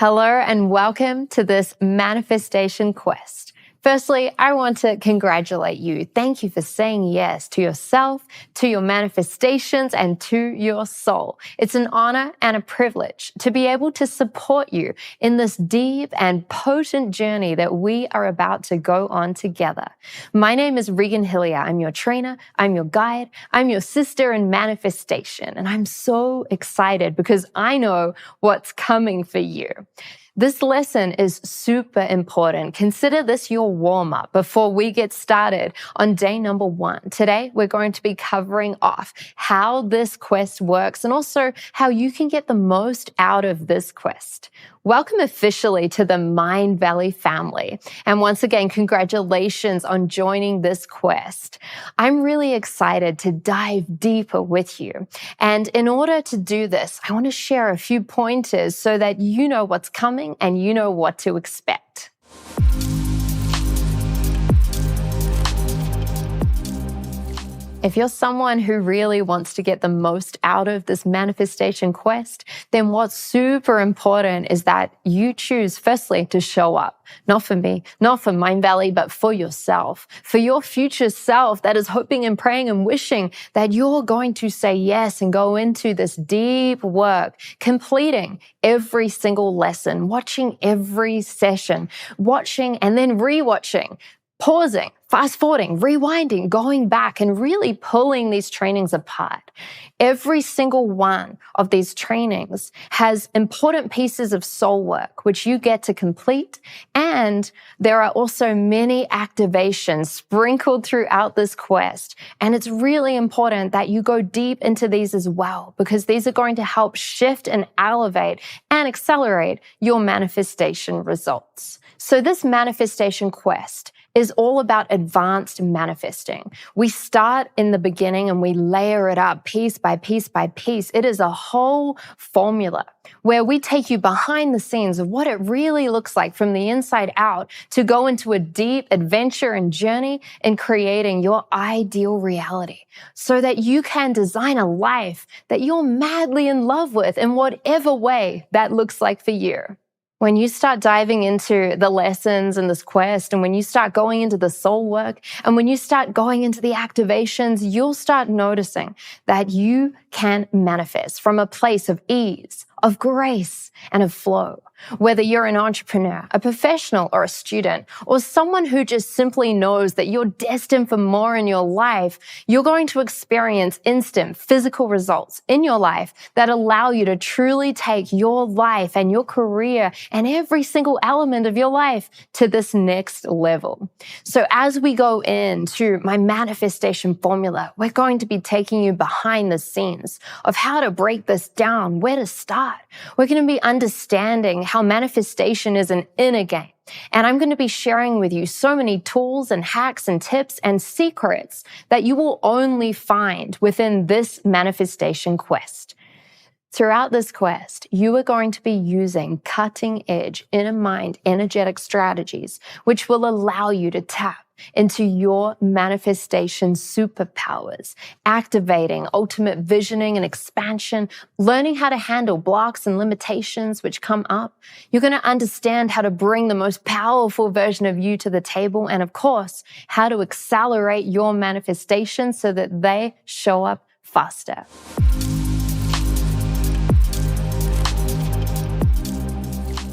Hello and welcome to this manifestation quest. Firstly, I want to congratulate you. Thank you for saying yes to yourself, to your manifestations, and to your soul. It's an honor and a privilege to be able to support you in this deep and potent journey that we are about to go on together. My name is Regan Hillyer. I'm your trainer, I'm your guide, I'm your sister in manifestation, and I'm so excited because I know what's coming for you. This lesson is super important. Consider this your warm-up before we get started on day number 1. Today, we're going to be covering off how this quest works and also how you can get the most out of this quest. Welcome officially to the Mindvalley family. And once again, congratulations on joining this quest. I'm really excited to dive deeper with you. And in order to do this, I want to share a few pointers so that you know what's coming and you know what to expect. If you're someone who really wants to get the most out of this manifestation quest, then what's super important is that you choose, firstly, to show up. Not for me, not for Mindvalley, but for yourself, for your future self that is hoping and praying and wishing that you're going to say yes and go into this deep work, completing every single lesson, watching every session, watching and then rewatching, pausing, fast-forwarding, rewinding, going back and really pulling these trainings apart. Every single one of these trainings has important pieces of soul work, which you get to complete. And there are also many activations sprinkled throughout this quest. And it's really important that you go deep into these as well, because these are going to help shift and elevate and accelerate your manifestation results. So this manifestation quest is all about advanced manifesting. We start in the beginning and we layer it up piece by piece by piece. It is a whole formula where we take you behind the scenes of what it really looks like from the inside out to go into a deep adventure and journey in creating your ideal reality so that you can design a life that you're madly in love with in whatever way that looks like for you. When you start diving into the lessons and this quest, and when you start going into the soul work, and when you start going into the activations, you'll start noticing that you can manifest from a place of ease, of grace, and of flow. Whether you're an entrepreneur, a professional, or a student, or someone who just simply knows that you're destined for more in your life, you're going to experience instant physical results in your life that allow you to truly take your life and your career and every single element of your life to this next level. So as we go into my manifestation formula, we're going to be taking you behind the scenes of how to break this down, where to start. We're going to be understanding how manifestation is an inner game. And I'm going to be sharing with you so many tools and hacks and tips and secrets that you will only find within this manifestation quest. Throughout this quest, you are going to be using cutting-edge inner mind energetic strategies, which will allow you to tap into your manifestation superpowers, activating ultimate visioning and expansion, learning how to handle blocks and limitations which come up. You're going to understand how to bring the most powerful version of you to the table, and of course, how to accelerate your manifestations so that they show up faster.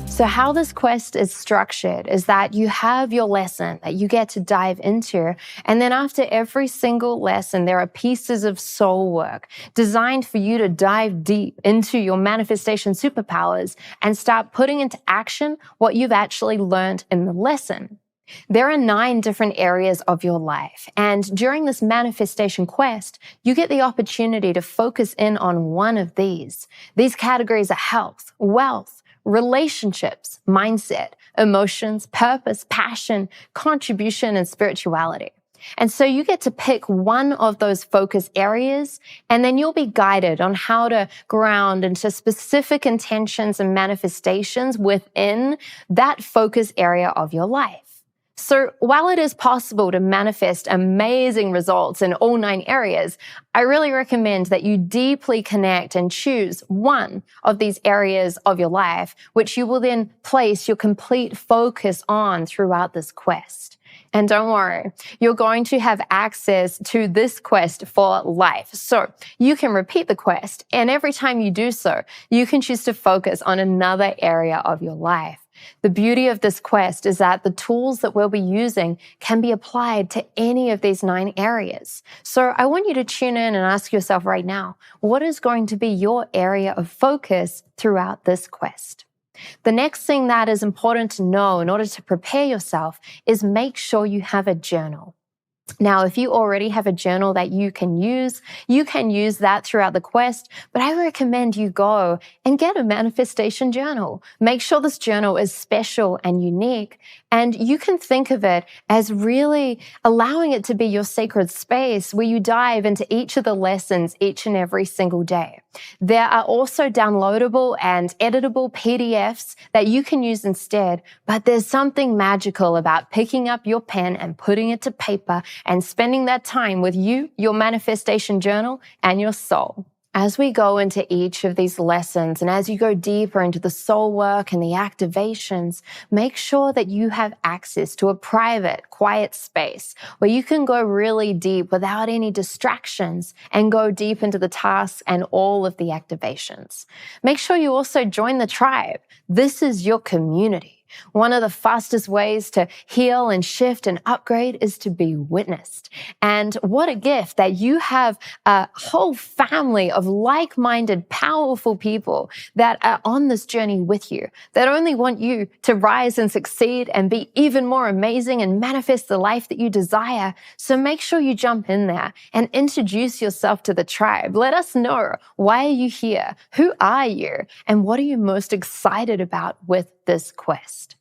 So how this quest is structured is that you have your lesson that you get to dive into, and then after every single lesson, there are pieces of soul work designed for you to dive deep into your manifestation superpowers and start putting into action what you've actually learned in the lesson. There are 9 different areas of your life, and during this manifestation quest, you get the opportunity to focus in on one of these. These categories are health, wealth, relationships, mindset, emotions, purpose, passion, contribution, and spirituality. And so you get to pick one of those focus areas, and then you'll be guided on how to ground into specific intentions and manifestations within that focus area of your life. So while it is possible to manifest amazing results in all 9 areas, I really recommend that you deeply connect and choose one of these areas of your life, which you will then place your complete focus on throughout this quest. And don't worry, you're going to have access to this quest for life. So you can repeat the quest, and every time you do so, you can choose to focus on another area of your life. The beauty of this quest is that the tools that we'll be using can be applied to any of these 9 areas. So I want you to tune in and ask yourself right now, what is going to be your area of focus throughout this quest? The next thing that is important to know in order to prepare yourself is make sure you have a journal. Now, if you already have a journal that you can use that throughout the quest, but I recommend you go and get a manifestation journal. Make sure this journal is special and unique, and you can think of it as really allowing it to be your sacred space where you dive into each of the lessons each and every single day. There are also downloadable and editable PDFs that you can use instead, but there's something magical about picking up your pen and putting it to paper and spending that time with you, your manifestation journal, and your soul. As we go into each of these lessons and as you go deeper into the soul work and the activations, make sure that you have access to a private, quiet space where you can go really deep without any distractions and go deep into the tasks and all of the activations. Make sure you also join the tribe. This is your community. One of the fastest ways to heal and shift and upgrade is to be witnessed. And what a gift that you have a whole family of like-minded, powerful people that are on this journey with you, that only want you to rise and succeed and be even more amazing and manifest the life that you desire. So make sure you jump in there and introduce yourself to the tribe. Let us know, why are you here? Who are you? And what are you most excited about with this quest?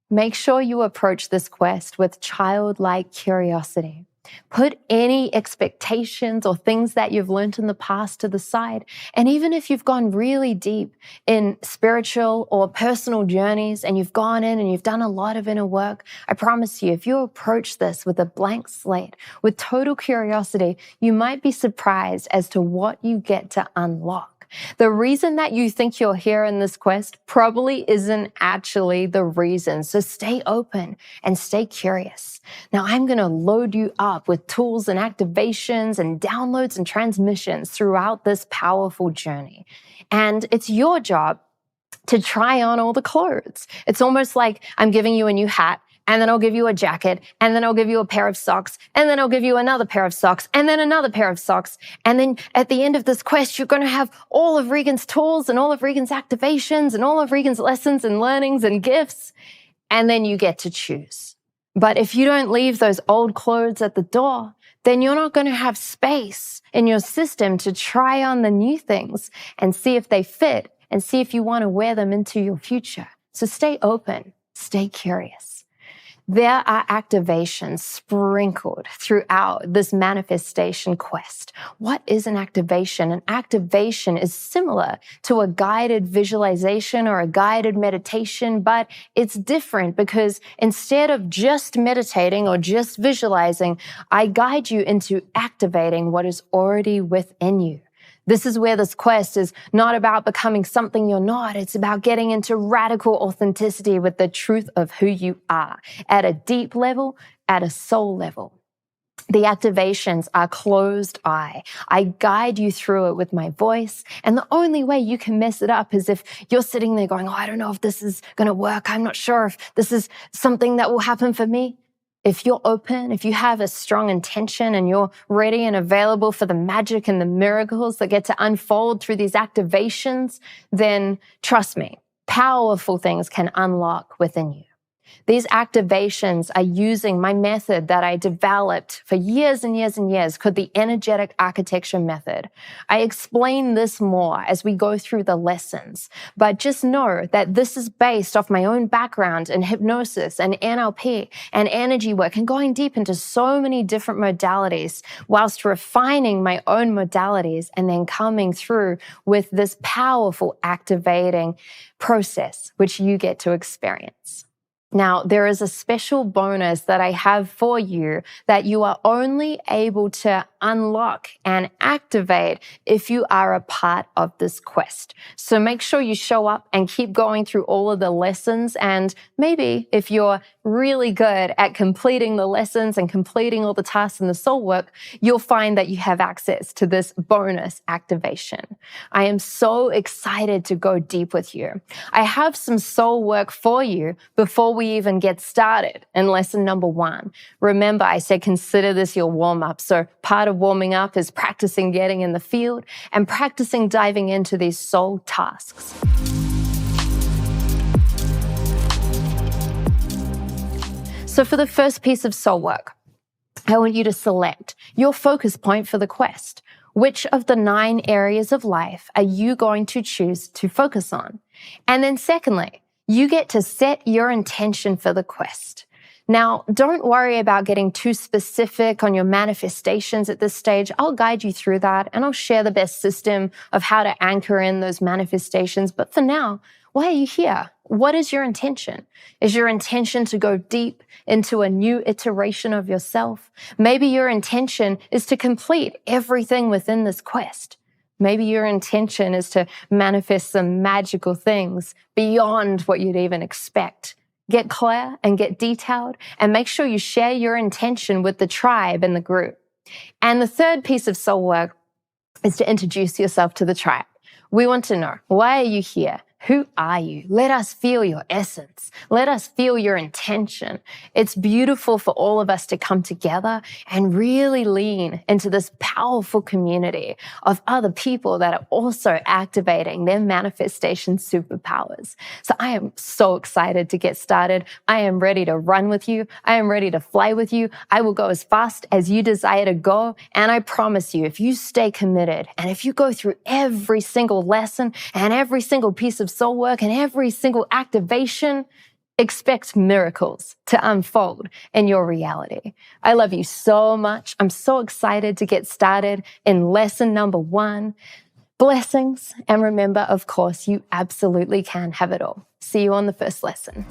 Make sure you approach this quest with childlike curiosity. Put any expectations or things that you've learned in the past to the side. And even if you've gone really deep in spiritual or personal journeys and you've gone in and you've done a lot of inner work, I promise you, if you approach this with a blank slate, with total curiosity, you might be surprised as to what you get to unlock. The reason that you think you're here in this quest probably isn't actually the reason. So stay open and stay curious. Now, I'm going to load you up with tools and activations and downloads and transmissions throughout this powerful journey. And it's your job to try on all the clothes. It's almost like I'm giving you a new hat, and then I'll give you a jacket, and then I'll give you a pair of socks, and then I'll give you another pair of socks, and then another pair of socks. And then at the end of this quest, you're going to have all of Regan's tools and all of Regan's activations and all of Regan's lessons and learnings and gifts. And then you get to choose. But if you don't leave those old clothes at the door, then you're not going to have space in your system to try on the new things and see if they fit and see if you want to wear them into your future. So stay open, stay curious. There are activations sprinkled throughout this manifestation quest. What is an activation? An activation is similar to a guided visualization or a guided meditation, but it's different because instead of just meditating or just visualizing, I guide you into activating what is already within you. This is where this quest is not about becoming something you're not. It's about getting into radical authenticity with the truth of who you are at a deep level, at a soul level. The activations are closed eye. I guide you through it with my voice. And the only way you can mess it up is if you're sitting there going, I don't know if this is going to work. I'm not sure if this is something that will happen for me. If you're open, if you have a strong intention and you're ready and available for the magic and the miracles that get to unfold through these activations, then trust me, powerful things can unlock within you. These activations are using my method that I developed for years and years and years called the energetic architecture method. I explain this more as we go through the lessons, but just know that this is based off my own background in hypnosis and NLP and energy work and going deep into so many different modalities whilst refining my own modalities and then coming through with this powerful activating process which you get to experience. Now, there is a special bonus that I have for you that you are only able to unlock and activate if you are a part of this quest. So make sure you show up and keep going through all of the lessons. And maybe if you're really good at completing the lessons and completing all the tasks and the soul work, you'll find that you have access to this bonus activation. I am so excited to go deep with you. I have some soul work for you before we even get started in lesson number 1. Remember, I said consider this your warm-up. So part of warming up is practicing getting in the field and practicing diving into these soul tasks. So for the first piece of soul work, I want you to select your focus point for the quest. Which of the 9 areas of life are you going to choose to focus on? And then secondly, you get to set your intention for the quest. Now, don't worry about getting too specific on your manifestations at this stage. I'll guide you through that, and I'll share the best system of how to anchor in those manifestations. But for now, why are you here? What is your intention? Is your intention to go deep into a new iteration of yourself? Maybe your intention is to complete everything within this quest. Maybe your intention is to manifest some magical things beyond what you'd even expect. Get clear and get detailed, and make sure you share your intention with the tribe and the group. And the third piece of soul work is to introduce yourself to the tribe. We want to know, why are you here? Who are you? Let us feel your essence. Let us feel your intention. It's beautiful for all of us to come together and really lean into this powerful community of other people that are also activating their manifestation superpowers. So I am so excited to get started. I am ready to run with you. I am ready to fly with you. I will go as fast as you desire to go. And I promise you, if you stay committed and if you go through every single lesson and every single piece of soul work and every single activation, expect miracles to unfold in your reality. I love you so much. I'm so excited to get started in lesson number 1. Blessings. And remember, of course, you absolutely can have it all. See you on the first lesson.